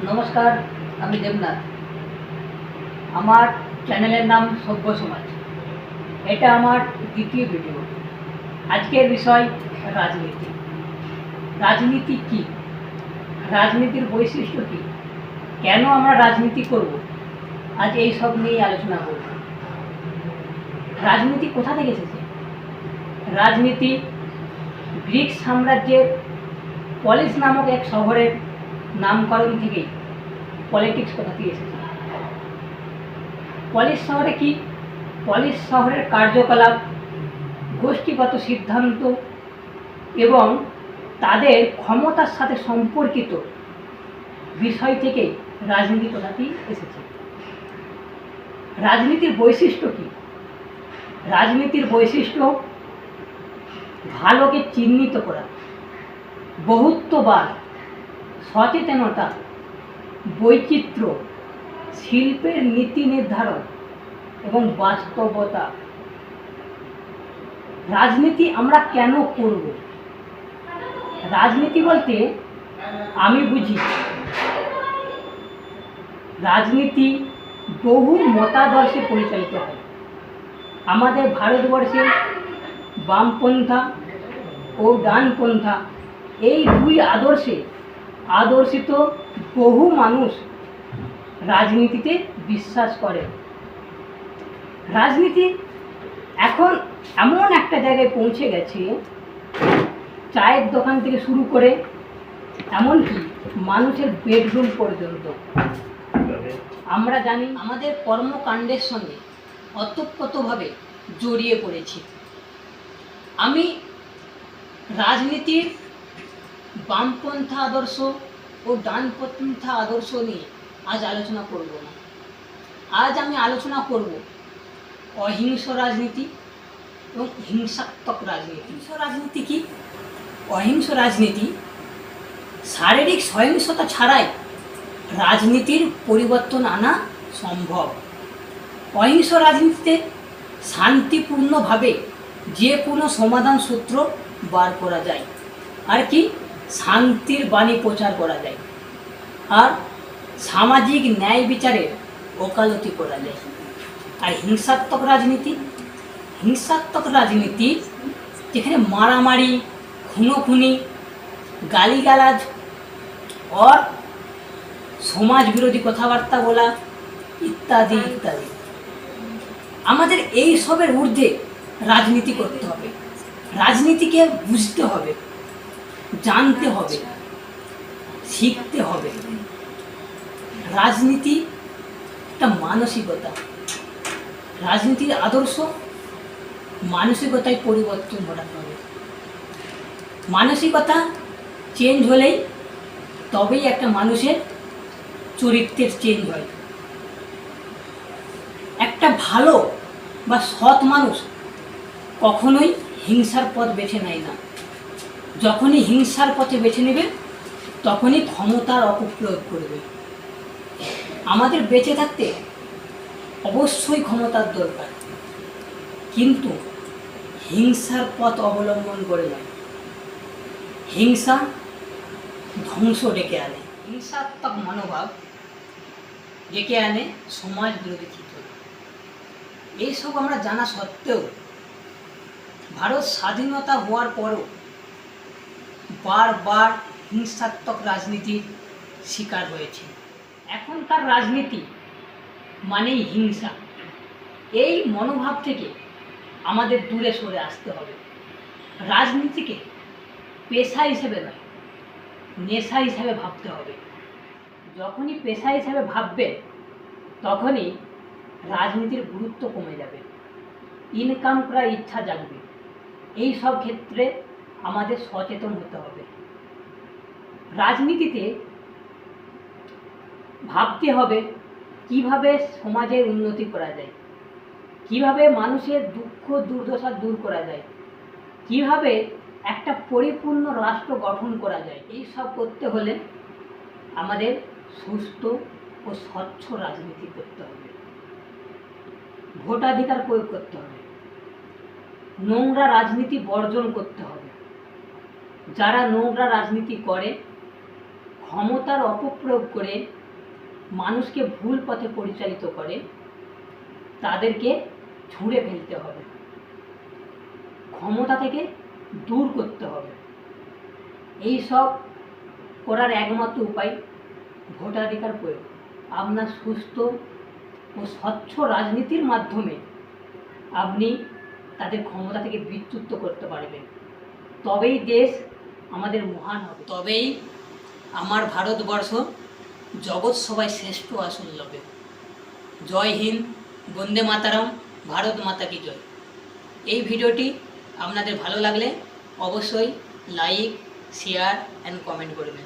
নমস্কার, আমি দেবনাথ। আমার চ্যানেলের নাম সভ্য সমাজ। এটা আমার দ্বিতীয় ভিডিও। আজকের বিষয় রাজনীতি। রাজনীতি কি? রাজনীতির বৈশিষ্ট্য কি? কেন আমরা রাজনীতি করব? আজ এই সব নিয়েই আলোচনা করব। রাজনীতি কোথা থেকে এসেছে? রাজনীতি গ্রিক সাম্রাজ্যের পলিস নামক এক শহরের নামকরণ থেকেই পলিটিক্স কথাটি এসেছে। পলিস শহরে কি? পলিস শহরের কার্যকলাপ, গোষ্ঠীগত সিদ্ধান্ত এবং তাদের ক্ষমতার সাথে সম্পর্কিত বিষয় থেকে রাজনীতি কথাটি এসেছে। রাজনীতির বৈশিষ্ট্য কি? রাজনীতির বৈশিষ্ট্য ভালোকে চিহ্নিত করা, বহুত্ববাদ, সচেতনতা, বৈচিত্র্য, শিল্পের নীতি নির্ধারণ এবং বাস্তবতা। রাজনীতি আমরা কেন করব? রাজনীতি বলতে আমি বুঝি রাজনীতি বহু মতাদর্শে পরিচালিত হয়। আমাদের ভারতবর্ষে বামপন্থা ও ডানপন্থা এই দুই আদর্শে আদর্শিত বহু মানুষ রাজনীতিতে বিশ্বাস করে। রাজনীতি এখন এমন একটা জায়গায় পৌঁছে গেছে, চায়ের দোকান থেকে শুরু করে এমনকি মানুষের বেডরুম পর্যন্ত। আমরা জানি আমাদের কর্মকাণ্ডের সঙ্গে ওতপ্রোতভাবে জড়িয়ে পড়েছি। আমি রাজনীতির বামপন্থা আদর্শ ও ডানপন্থা আদর্শ নিয়ে আজ আলোচনা করব না। আজ আমি আলোচনা করব অহিংস রাজনীতি এবং হিংসাত্মক রাজনীতি। অহিংস রাজনীতি কি? অহিংস রাজনীতি শারীরিক সহিংসতা ছাড়াই রাজনীতির পরিবর্তন আনা সম্ভব। অহিংস রাজনীতিতে শান্তিপূর্ণভাবে যে কোনো সমাধান সূত্র বার করা যায়, আর কি শান্তির বাণী প্রচার করা যায়, আর সামাজিক ন্যায় বিচারের ওকালতি করা যায়। আর হিংসাত্মক রাজনীতি, হিংসাত্মক রাজনীতি যেখানে মারামারি, খুনোখুনি, গালিগালাজ और সমাজ বিরোধী কথাবার্তা বলা ইত্যাদি ইত্যাদি। আমাদের এই সবের ঊর্ধ্বে রাজনীতি করতে হবে। রাজনীতিকে বুঝতে হবে, জানতে হবে, শিখতে হবে। রাজনীতি একটা মানসিকতা। রাজনীতির আদর্শ মানসিকতায় পরিবর্তন ঘটাতে হবে। মানসিকতা চেঞ্জ হলেই তবেই একটা মানুষের চরিত্রের চেঞ্জ হয়। একটা ভালো বা সৎ মানুষ কখনোই হিংসার পথ বেছে নেয় না। যখনই হিংসার পথে বেছে নেবে তখনই ক্ষমতার অপপ্রয়োগ করবে। আমাদের বেঁচে থাকতে অবশ্যই ক্ষমতার দরকার, কিন্তু হিংসার পথ অবলম্বন করে নয়। হিংসা ধ্বংস ডেকে আনে, হিংসাত্মক মনোভাব ডেকে আনে সমাজ বিরোধী চিন্তা। এইসব আমরা জানা সত্ত্বেও ভারত স্বাধীনতা হওয়ার পরও বারবার হিংসাত্মক রাজনীতির শিকার হয়েছে। এখনকার রাজনীতি মানেই হিংসা। এই মনোভাব থেকে আমাদের দূরে সরে আসতে হবে। রাজনীতিকে পেশা হিসেবে নয়, নেশা হিসাবে ভাবতে হবে। যখনই পেশা হিসাবে ভাববেন তখনই রাজনীতির গুরুত্ব কমে যাবে, ইনকাম করার ইচ্ছা জাগবে। এই সব ক্ষেত্রে আমাদের সচেতন হতে হবে। রাজনীতিতে ভাবতে হবে কিভাবে সমাজের উন্নতি করা যায়, কিভাবে মানুষের দুঃখ দুর্দশা দূর করা যায়, কিভাবে একটা পরিপূর্ণ রাষ্ট্র গঠন করা যায়। এই সব করতে হলে আমাদের সুস্থ ও স্বচ্ছ রাজনীতি করতে হবে। ভোটাধিকার প্রয়োগ করতে হবে। নোংরা রাজনীতি বর্জন করতে হবে। যারা নোংরা রাজনীতি করে ক্ষমতার অপপ্রয়োগ করে মানুষকে ভুল পথে পরিচালিত করে তাদেরকে ছুঁড়ে ফেলতে হবে, ক্ষমতা থেকে দূর করতে হবে। এই সব করার একমাত্র উপায় ভোটাধিকার প্রয়োগ। আপনার সুস্থ ও স্বচ্ছ রাজনীতির মাধ্যমে আপনি তাদের ক্ষমতা থেকে বিচ্যুত করতে পারবেন। তবেই দেশ আমাদের মহান হবে, তবেই আমার ভারতবর্ষ জগৎ সবাই শ্রেষ্ঠ আসন লবে। জয় হিন্দ, বন্দে মাতারাম, ভারত মাতা কি জয়। এই ভিডিওটি আপনাদের ভালো লাগলে অবশ্যই লাইক, শেয়ার অ্যান্ড কমেন্ট করবেন।